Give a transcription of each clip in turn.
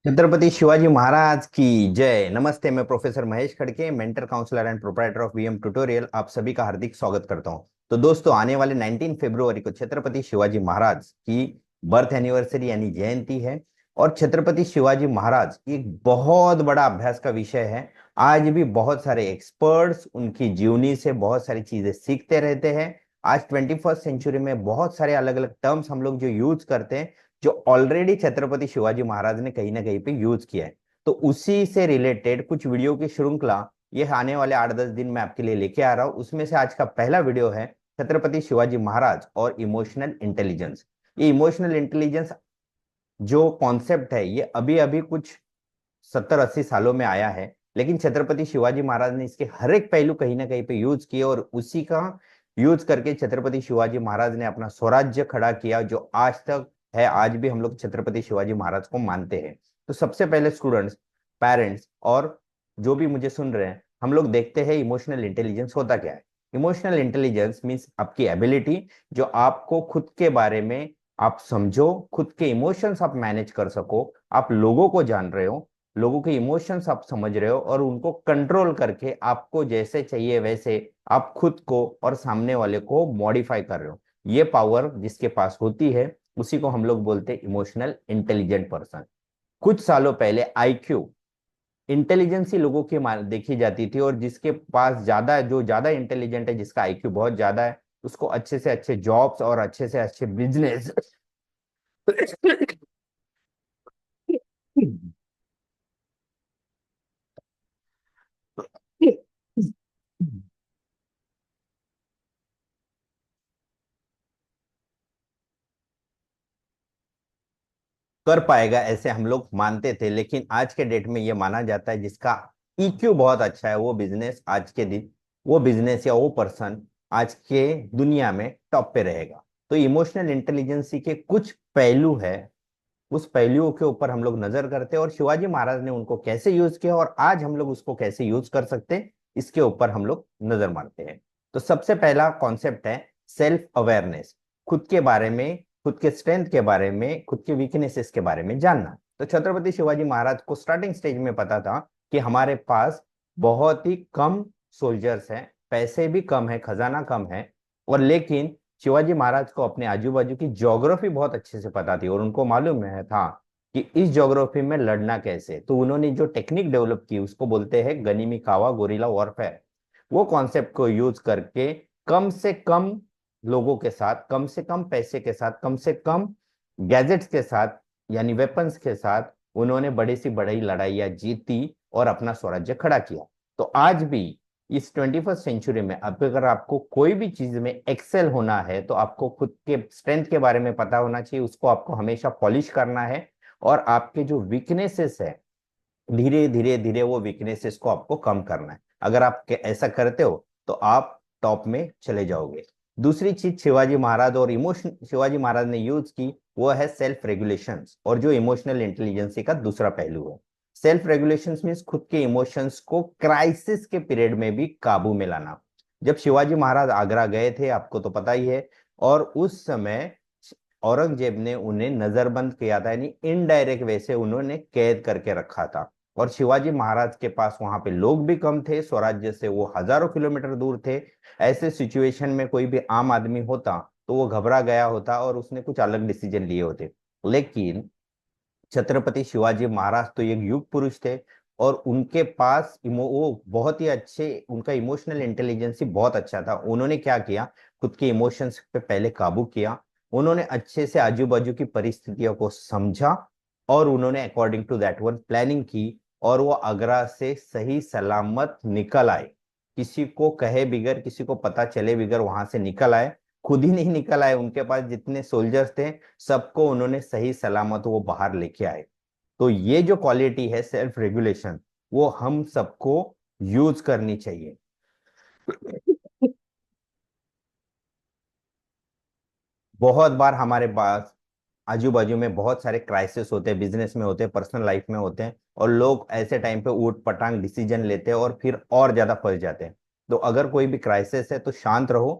छत्रपति शिवाजी महाराज की जय। नमस्ते, मैं professor Mahesh Khadke, mentor counsellor and proprietor of VM tutorial, आप सभी का हार्दिक स्वागत करता हूं। तो दोस्तों, आने वाले 19 फरवरी को छत्रपति शिवाजी महाराज की बर्थ एनिवर्सरी यानी जयंती है। और छत्रपति शिवाजी महाराज एक बहुत बड़ा अभ्यास का विषय है। आज भी बहुत सारे एक्सपर्ट्स उनकी जीवनी से बहुत सारी चीजें सीखते रहते हैं। आज 21st सेंचुरी में बहुत सारे अलग अलग टर्म्स हम लोग जो यूज करते हैं, जो ऑलरेडी छत्रपति शिवाजी महाराज ने कहीं ना कहीं पे यूज किया है। तो उसी से रिलेटेड कुछ वीडियो की श्रृंखला ये आने वाले 8-10 दिन में आपके लिए लेके आ रहा हूं। उसमें से आज का पहला वीडियो है छत्रपति शिवाजी महाराज और इमोशनल इंटेलिजेंस। ये इमोशनल इंटेलिजेंस जो कॉन्सेप्ट है, ये अभी अभी कुछ 70-80 सालों में आया है, लेकिन छत्रपति शिवाजी महाराज ने इसके हर एक पहलू कहीं ना कहीं पे यूज किए और उसी का यूज करके छत्रपति शिवाजी महाराज ने अपना स्वराज्य खड़ा किया, जो आज तक है। आज भी हम लोग छत्रपति शिवाजी महाराज को मानते हैं। तो सबसे पहले स्टूडेंट्स, पेरेंट्स और जो भी मुझे सुन रहे हैं, हम लोग देखते हैं इमोशनल इंटेलिजेंस होता क्या है। इमोशनल इंटेलिजेंस मीन्स आपकी एबिलिटी, जो आपको खुद के बारे में आप समझो, खुद के इमोशंस आप मैनेज कर सको, आप लोगों को जान रहे हो, लोगों के इमोशंस आप समझ रहे हो और उनको कंट्रोल करके आपको जैसे चाहिए वैसे आप खुद को और सामने वाले को मॉडिफाई कर रहे हो। ये पावर जिसके पास होती है, उसी को हम लोग बोलते हैं इमोशनल इंटेलिजेंट पर्सन। कुछ सालों पहले आईक्यू, इंटेलिजेंस ही लोगों की देखी जाती थी, और जिसके पास ज्यादा, जो ज्यादा इंटेलिजेंट है, जिसका आईक्यू बहुत ज्यादा है, उसको अच्छे से अच्छे जॉब्स और अच्छे से अच्छे बिजनेस कर पाएगा, ऐसे हम लोग मानते थे। लेकिन आज के डेट में ये माना जाता है जिसका ईक्यू बहुत अच्छा है, वो बिजनेस आज के दिन, वो बिजनेस या वो पर्सन आज के दुनिया में टॉप पे रहेगा। तो इमोशनल इंटेलिजेंसी के कुछ पहलू है, उस पहलुओं के ऊपर हम लोग नजर करते हैं और शिवाजी महाराज ने उनको कैसे यूज किया और आज हम लोग उसको कैसे यूज कर सकते हैं, इसके ऊपर हम लोग नजर मारते हैं। तो सबसे पहला कॉन्सेप्ट है सेल्फ अवेयरनेस। खुद के बारे में, खुद के स्ट्रेंथ के बारे में, खुद के वीकनेसेस के बारे में जानना। तो छत्रपति शिवाजी महाराज को स्टार्टिंग स्टेज में पता था कि हमारे पास बहुत ही कम सोल्जर्स हैं, पैसे भी कम है, खजाना कम है, और लेकिन शिवाजी महाराज को अपने आजू बाजू की ज्योग्राफी बहुत अच्छे से पता थी और उनको मालूम है था कि इस ज्योग्राफी में लड़ना कैसे। तो उन्होंने जो टेक्निक डेवलप की उसको बोलते हैं गनीमी कावा गोरिल्ला वॉरफेयर। वो कॉन्सेप्ट को यूज करके कम से कम लोगों के साथ, कम से कम पैसे के साथ, कम से कम गैजेट्स के साथ, यानी वेपन्स के साथ उन्होंने बड़ी सी बड़ी लड़ाइयां जीती और अपना स्वराज्य खड़ा किया। तो आज भी इस 21st सेंचुरी में अब अगर आपको कोई भी चीज में एक्सेल होना है, तो आपको खुद के स्ट्रेंथ के बारे में पता होना चाहिए, उसको आपको हमेशा पॉलिश करना है, और आपके जो वीकनेसेस है, धीरे धीरे धीरे वो वीकनेसेस को आपको कम करना है। अगर आप ऐसा करते हो तो आप टॉप में चले जाओगे। दूसरी चीज शिवाजी महाराज और इमोशन शिवाजी महाराज ने यूज की, वो है सेल्फ रेगुलेशंस, और जो इमोशनल इंटेलिजेंसी का दूसरा पहलू है। सेल्फ रेगुलेशंस मीन्स खुद के इमोशंस को क्राइसिस के पीरियड में भी काबू में लाना। जब शिवाजी महाराज आगरा गए थे, आपको तो पता ही है, और उस समय औरंगजेब ने उन्हें नजरबंद किया था, यानी इनडायरेक्ट वे से उन्होंने कैद करके रखा था। और शिवाजी महाराज के पास वहां पे लोग भी कम थे, स्वराज्य से वो हजारों किलोमीटर दूर थे। ऐसे सिचुएशन में कोई भी आम आदमी होता तो वो घबरा गया होता और उसने कुछ अलग डिसीजन लिए होते। लेकिन छत्रपति शिवाजी महाराज तो एक युग पुरुष थे, और उनके पास वो बहुत ही अच्छे, उनका इमोशनल इंटेलिजेंस ही बहुत अच्छा था। उन्होंने क्या किया, खुद के इमोशंस पे पहले काबू किया। उन्होंने अच्छे से आजू बाजू की परिस्थितियों को समझा और उन्होंने according to that one planning की, और वो आगरा से सही सलामत निकल आए। किसी को कहे बिगर, किसी को पता चले बिगर वहां से निकल आए। खुद ही नहीं निकल आए, उनके पास जितने सोल्जर्स थे सबको उन्होंने सही सलामत वो बाहर लेके आए। तो ये जो क्वालिटी है सेल्फ रेगुलेशन, वो हम सबको यूज करनी चाहिए। बहुत बार हमारे पास आजू बाजू में बहुत सारे क्राइसिस होते हैं, बिजनेस में होते हैं, पर्सनल लाइफ में होते हैं, और लोग ऐसे टाइम पे ऊट पटांग डिसीजन लेते हैं और फिर और ज्यादा फंस जाते हैं। तो अगर कोई भी क्राइसिस है तो शांत रहो,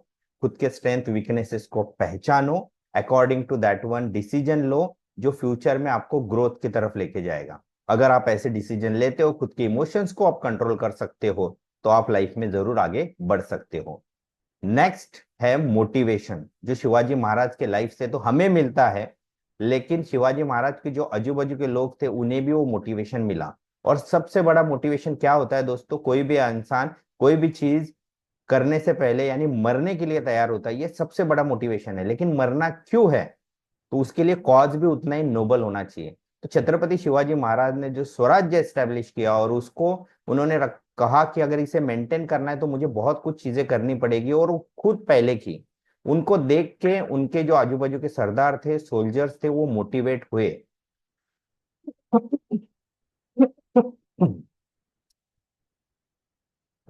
खुद के स्ट्रेंथ वीकनेसेस को पहचानो, according to that one decision लो, जो फ्यूचर में आपको ग्रोथ की तरफ लेके जाएगा। अगर आप ऐसे डिसीजन लेते हो, खुद के इमोशंस को आप कंट्रोल कर सकते हो, तो आप लाइफ में जरूर आगे बढ़ सकते हो। नेक्स्ट है मोटिवेशन, जो शिवाजी महाराज के लाइफ से तो हमें मिलता है, लेकिन शिवाजी महाराज के जो आजू बाजू के लोग थे उन्हें भी वो मोटिवेशन मिला। और सबसे बड़ा मोटिवेशन क्या होता है दोस्तों, कोई भी इंसान कोई भी चीज करने से पहले यानी मरने के लिए तैयार होता है, ये सबसे बड़ा मोटिवेशन है। लेकिन मरना क्यों है, तो उसके लिए कॉज भी उतना ही नोबल होना चाहिए। तो छत्रपति शिवाजी महाराज ने जो स्वराज्य एस्टेब्लिश किया और उसको उन्होंने कहा कि अगर इसे मेंटेन करना है तो मुझे बहुत कुछ चीजें करनी पड़ेगी, और वो खुद पहले की। उनको देख के उनके जो आजू बाजू के सरदार थे, सोल्जर्स थे, वो मोटिवेट हुए।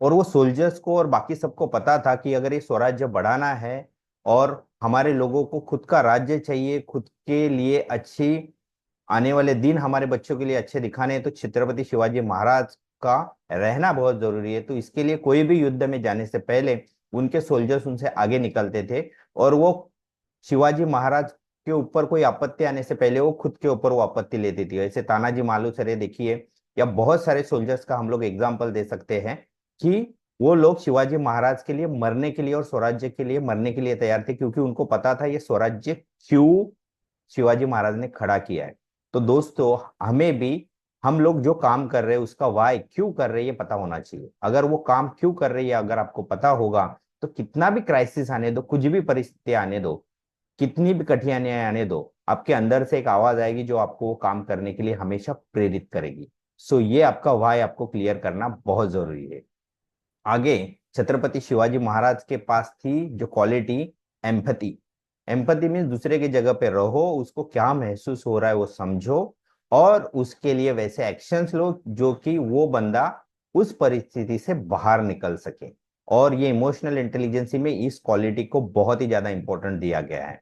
और वो सोल्जर्स को और बाकी सबको पता था कि अगर ये स्वराज्य बढ़ाना है और हमारे लोगों को खुद का राज्य चाहिए, खुद के लिए अच्छी आने वाले दिन हमारे बच्चों के लिए अच्छे दिखाने हैं, तो छत्रपति शिवाजी महाराज का रहना बहुत जरूरी है। तो इसके लिए कोई भी युद्ध में जाने से पहले उनके सोल्जर्स उनसे आगे निकलते थे, और वो शिवाजी महाराज के ऊपर कोई आपत्ति आने से पहले वो खुद के ऊपर वो आपत्ति लेती थी। ऐसे तानाजी मालुसरे देखिए, या बहुत सारे सोल्जर्स का हम लोग एग्जाम्पल दे सकते हैं कि वो लोग शिवाजी महाराज के लिए मरने के लिए और स्वराज्य के लिए मरने के लिए तैयार थे, क्योंकि उनको पता था ये स्वराज्य क्यों शिवाजी महाराज ने खड़ा किया है। तो दोस्तों, हमें भी हम लोग जो काम कर रहे हैं उसका वाई क्यों कर रहे हैं ये पता होना चाहिए। अगर वो काम क्यों कर रही है अगर आपको पता होगा, तो कितना भी क्राइसिस आने दो, कुछ भी परिस्थिति आने दो, कितनी भी कठिनाइयां आने दो, आपके अंदर से एक आवाज आएगी जो आपको वो काम करने के लिए हमेशा प्रेरित करेगी। सो ये आपका वाई आपको क्लियर करना बहुत जरूरी है। आगे छत्रपति शिवाजी महाराज के पास थी जो क्वालिटी, एम्पथी। एम्पथी मीन्स दूसरे की जगह पे रहो, उसको क्या महसूस हो रहा है वो समझो, और उसके लिए वैसे एक्शंस लो जो कि वो बंदा उस परिस्थिति से बाहर निकल सके। और ये इमोशनल इंटेलिजेंसी में इस क्वालिटी को बहुत ही ज्यादा इंपॉर्टेंट दिया गया है।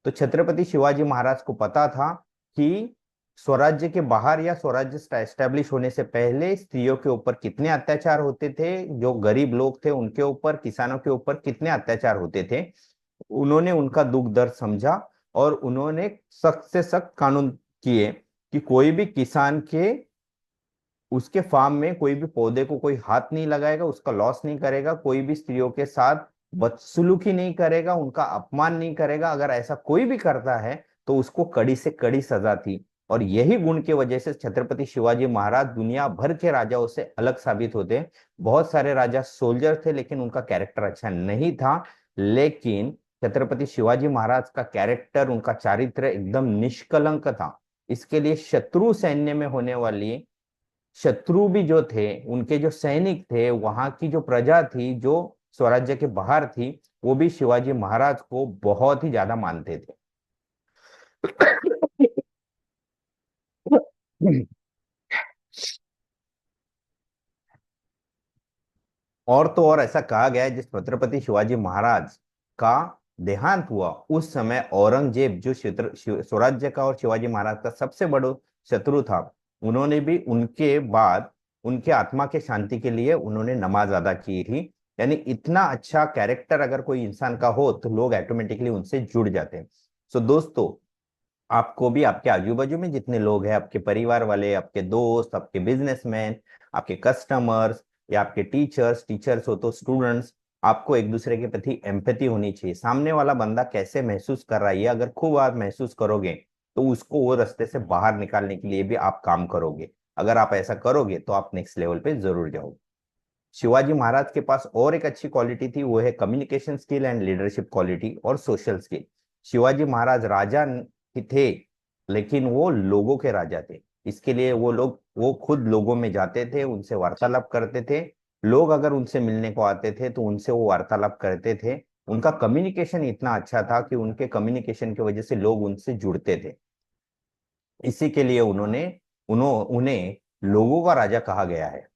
तो छत्रपति शिवाजी महाराज को पता था कि स्वराज्य के बाहर या स्वराज्य एस्टेब्लिश होने से पहले स्त्रियों के ऊपर कितने अत्याचार होते थे, जो गरीब लोग थे उनके ऊपर, किसानों के ऊपर कितने अत्याचार होते थे। उन्होंने उनका दुख दर्द समझा, और उन्होंने सख्त से सख्त कानून किए कि कोई भी किसान के उसके फार्म में कोई भी पौधे को कोई हाथ नहीं लगाएगा, उसका लॉस नहीं करेगा, कोई भी स्त्रियों के साथ बदसलूकी नहीं करेगा, उनका अपमान नहीं करेगा। अगर ऐसा कोई भी करता है तो उसको कड़ी से कड़ी सजा थी। और यही गुण की वजह से छत्रपति शिवाजी महाराज दुनिया भर के राजाओं से अलग साबित होते हैं। बहुत सारे राजा सोल्जर थे लेकिन उनका कैरेक्टर अच्छा नहीं था, लेकिन छत्रपति शिवाजी महाराज का कैरेक्टर, उनका चारित्र एकदम निष्कलंक था। इसके लिए शत्रु सैन्य में होने वाली शत्रु भी जो थे, उनके जो सैनिक थे, वहां की जो प्रजा थी जो स्वराज्य के बाहर थी, वो भी शिवाजी महाराज को बहुत ही ज्यादा मानते थे। और तो और ऐसा कहा गया है, जिस छत्रपति शिवाजी महाराज का देहांत हुआ उस समय औरंगजेब, जो स्वराज्य का और शिवाजी महाराज का सबसे बड़ा शत्रु था, उन्होंने भी उनके बाद उनके आत्मा के शांति के लिए उन्होंने नमाज अदा की थी। यानी इतना अच्छा कैरेक्टर अगर कोई इंसान का हो तो लोग ऑटोमेटिकली उनसे जुड़ जाते हैं। सो दोस्तों, आपको भी आपके आजू बाजू में जितने लोग हैं, आपके परिवार वाले, आपके दोस्त, आपके बिजनेसमैन, आपके कस्टमर्स, या आपके टीचर्स, टीचर्स हो तो स्टूडेंट्स, आपको एक दूसरे के प्रति एम्पैथी होनी चाहिए। सामने वाला बंदा कैसे महसूस कर रहा है, अगर खूब आप महसूस करोगे तो उसको वो रास्ते से बाहर निकालने के लिए भी आप काम करोगे। अगर आप ऐसा करोगे तो आप नेक्स्ट लेवल पे जरूर जाओगे। शिवाजी महाराज के पास और एक अच्छी क्वालिटी थी, वो है communication skill and leadership quality और सोशल स्किल। शिवाजी महाराज राजा थे, लेकिन वो लोगों के राजा थे। इसके लिए वो खुद लोगों में जाते थे, उनसे वार्तालाप करते थे। लोग अगर उनसे मिलने को आते थे तो उनसे वो वार्तालाप करते थे। उनका कम्युनिकेशन इतना अच्छा था कि उनके कम्युनिकेशन की वजह से लोग उनसे जुड़ते थे। इसी के लिए उन्हें लोगों का राजा कहा गया है।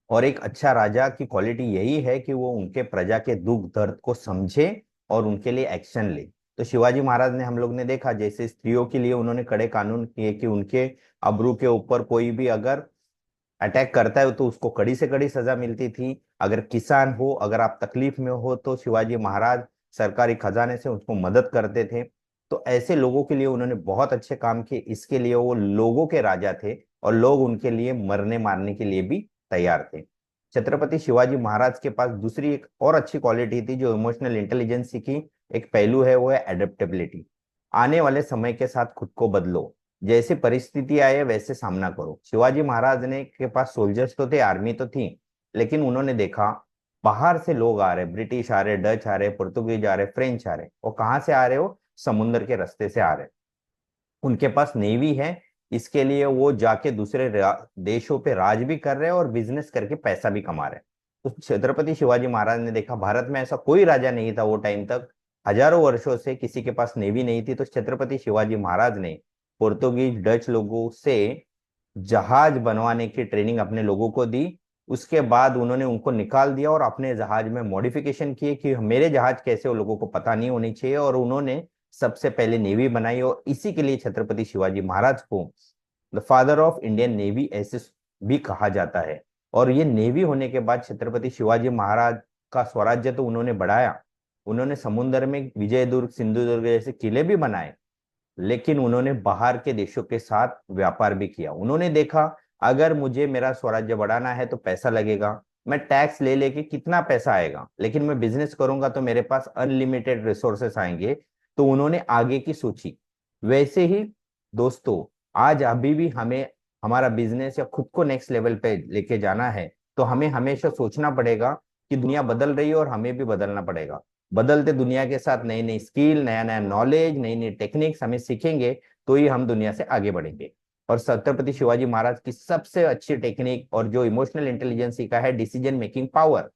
और एक अच्छा राजा की क्वालिटी यही है कि वो उनके प्रजा के दुख दर्द को समझे और उनके लिए एक्शन ले। तो शिवाजी महाराज ने, हम लोग ने देखा, जैसे स्त्रियों के लिए उन्होंने कड़े कानून किए कि उनके अब्रू के ऊपर कोई भी अगर अटैक करता है तो उसको कड़ी से कड़ी सजा मिलती थी। अगर किसान हो, अगर आप तकलीफ में हो, तो शिवाजी महाराज सरकारी खजाने से उसको मदद करते थे। तो ऐसे लोगों के लिए उन्होंने बहुत अच्छे काम किए, इसके लिए वो लोगों के राजा थे और लोग उनके लिए मरने मारने के लिए भी तैयार थे। छत्रपति शिवाजी महाराज के पास दूसरी एक और अच्छी क्वालिटी थी जो इमोशनल इंटेलिजेंस की एक पहलू है, वो है एडेप्टेबिलिटी। आने वाले समय के साथ खुद को बदलो, जैसी परिस्थिति आए वैसे सामना करो। शिवाजी महाराज ने के पास सोल्जर्स तो थे, आर्मी तो थी, लेकिन उन्होंने देखा बाहर से लोग आ रहे, ब्रिटिश आ रहे, डच आ रहे, पुर्तगीज आ रहे, फ्रेंच आ रहे, और कहाँ से आ रहे हो, समुद्र के रास्ते से आ रहे। उनके पास नेवी है, इसके लिए वो जाके दूसरे देशों पे राज भी कर रहे हैं और बिजनेस करके पैसा भी कमा रहे हैं। तो छत्रपति शिवाजी महाराज ने देखा भारत में ऐसा कोई राजा नहीं था वो टाइम तक, हजारों वर्षों से किसी के पास नेवी नहीं थी। तो छत्रपति शिवाजी महाराज ने पुर्तगीज डच लोगों से जहाज बनवाने की ट्रेनिंग अपने लोगों को दी। उसके बाद उन्होंने उनको निकाल दिया और अपने जहाज में मॉडिफिकेशन किए कि मेरे जहाज कैसे, वो लोगों को पता नहीं होनी चाहिए, और उन्होंने सबसे पहले नेवी बनाई। और इसी के लिए छत्रपति शिवाजी महाराज को the father of Indian navy ऐसे भी कहा जाता है। और ये नेवी होने के बाद छत्रपति शिवाजी महाराज का स्वराज्य तो उन्होंने बढ़ाया, उन्होंने समुद्र में विजयदुर्ग, सिंधुदुर्ग जैसे किले भी बनाए, लेकिन उन्होंने बाहर के देशों के साथ व्यापार भी किया। उन्होंने देखा अगर मुझे मेरा स्वराज्य बढ़ाना है तो पैसा लगेगा, मैं टैक्स ले लेके कितना पैसा आएगा, लेकिन मैं बिजनेस करूंगा तो मेरे पास अनलिमिटेड रिसोर्सेस आएंगे। तो उन्होंने आगे की सोची। वैसे ही दोस्तों, आज अभी भी हमें हमारा बिजनेस या खुद को नेक्स्ट लेवल पे लेके जाना है तो हमें हमेशा सोचना पड़ेगा कि दुनिया बदल रही है और हमें भी बदलना पड़ेगा। बदलते दुनिया के साथ नई नई स्किल, नया नया नॉलेज, नई नई टेक्निक्स हमें सीखेंगे तो ही हम दुनिया से आगे बढ़ेंगे। और छत्रपति शिवाजी महाराज की सबसे अच्छी टेक्निक और जो इमोशनल इंटेलिजेंस का है, डिसीजन मेकिंग पावर।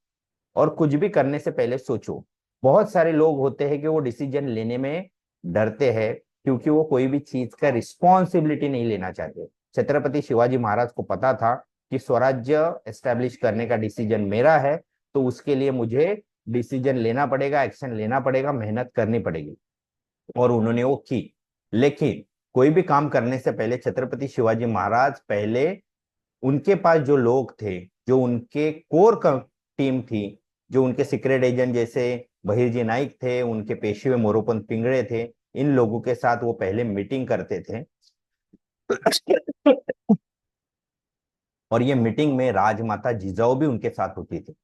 और कुछ भी करने से पहले सोचो। बहुत सारे लोग होते हैं कि वो डिसीजन लेने में डरते हैं क्योंकि वो कोई भी चीज का रिस्पॉन्सिबिलिटी नहीं लेना चाहते। छत्रपति शिवाजी महाराज को पता था कि स्वराज्य एस्टेब्लिश करने का डिसीजन मेरा है, तो उसके लिए मुझे डिसीजन लेना पड़ेगा, एक्शन लेना पड़ेगा, मेहनत करनी पड़ेगी, और उन्होंने वो की। लेकिन कोई भी काम करने से पहले छत्रपति शिवाजी महाराज पहले उनके पास जो लोग थे, जो उनके कोर टीम थी, जो उनके सीक्रेट एजेंट जैसे बहिर्जी नाइक थे, उनके पेशवे मोरोपंत पिंगड़े थे, इन लोगों के साथ वो पहले मीटिंग करते थे। और ये मीटिंग में राजमाता जिजाऊ भी उनके साथ होती थी।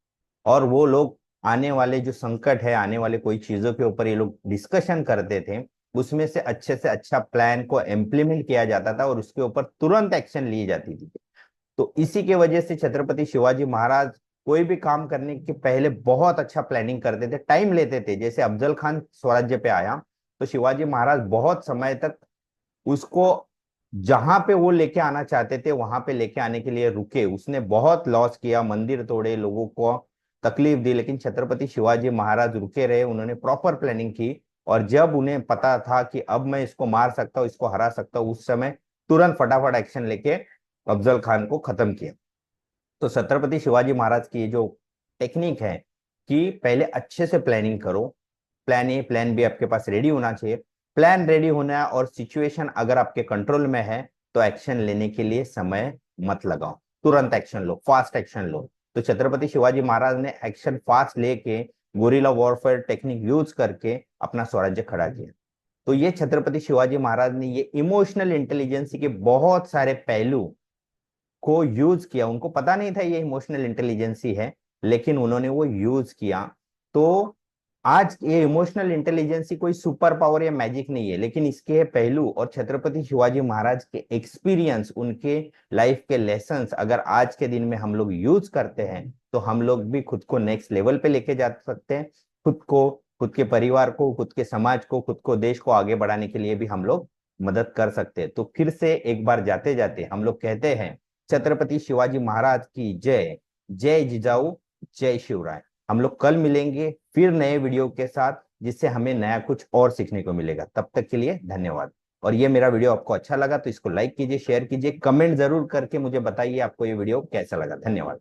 और वो लोग आने वाले जो संकट है, आने वाले कोई चीजों के ऊपर ये लोग डिस्कशन करते थे, उसमें से अच्छा प्लान को इम्प्लीमेंट किया जाता था और उसके ऊपर तुरंत एक्शन ली जाती थी। तो इसी के वजह से छत्रपति शिवाजी महाराज कोई भी काम करने के पहले बहुत अच्छा प्लानिंग करते थे, टाइम लेते थे। जैसे अफजल खान स्वराज्य पे आया तो शिवाजी महाराज बहुत समय तक उसको जहां पे वो लेके आना चाहते थे वहां पे लेके आने के लिए रुके। उसने बहुत लॉस किया, मंदिर तोड़े, लोगों को तकलीफ दी, लेकिन छत्रपति शिवाजी महाराज रुके रहे, उन्होंने प्रॉपर प्लानिंग की। और जब उन्हें पता था कि अब मैं इसको मार सकता हूँ, इसको हरा सकता हूँ, उस समय तुरंत फटाफट एक्शन लेके अफजल खान को खत्म किया। तो छत्रपति शिवाजी महाराज की जो टेक्निक है कि पहले अच्छे से प्लानिंग करो, प्लान ए प्लान बी आपके पास रेडी होना चाहिए। प्लान रेडी होना और सिचुएशन अगर आपके कंट्रोल में है तो एक्शन लेने के लिए समय मत लगाओ, तुरंत एक्शन लो, फास्ट एक्शन लो। तो छत्रपति शिवाजी महाराज ने एक्शन फास्ट लेके गोरिल्ला वॉरफेयर टेक्निक यूज करके अपना स्वराज्य खड़ा किया। तो ये छत्रपति शिवाजी महाराज ने ये इमोशनल इंटेलिजेंस के बहुत सारे पहलू को यूज किया। उनको पता नहीं था ये इमोशनल इंटेलिजेंसी है, लेकिन उन्होंने वो यूज किया। तो आज ये इमोशनल इंटेलिजेंसी कोई सुपर पावर या मैजिक नहीं है, लेकिन इसके पहलू और छत्रपति शिवाजी महाराज के एक्सपीरियंस, उनके लाइफ के लेसन्स अगर आज के दिन में हम लोग यूज करते हैं तो हम लोग भी खुद को नेक्स्ट लेवल पे लेके जा सकते हैं। खुद को, खुद के परिवार को, खुद के समाज को, खुद को, देश को आगे बढ़ाने के लिए भी हम लोग मदद कर सकते हैं। तो फिर से एक बार जाते जाते हम लोग कहते हैं, छत्रपति शिवाजी महाराज की जय। जय जिजाऊ, जय शिवराय। हम लोग कल मिलेंगे फिर नए वीडियो के साथ, जिससे हमें नया कुछ और सीखने को मिलेगा। तब तक के लिए धन्यवाद। और ये मेरा वीडियो आपको अच्छा लगा तो इसको लाइक कीजिए, शेयर कीजिए, कमेंट जरूर करके मुझे बताइए आपको ये वीडियो कैसा लगा। धन्यवाद।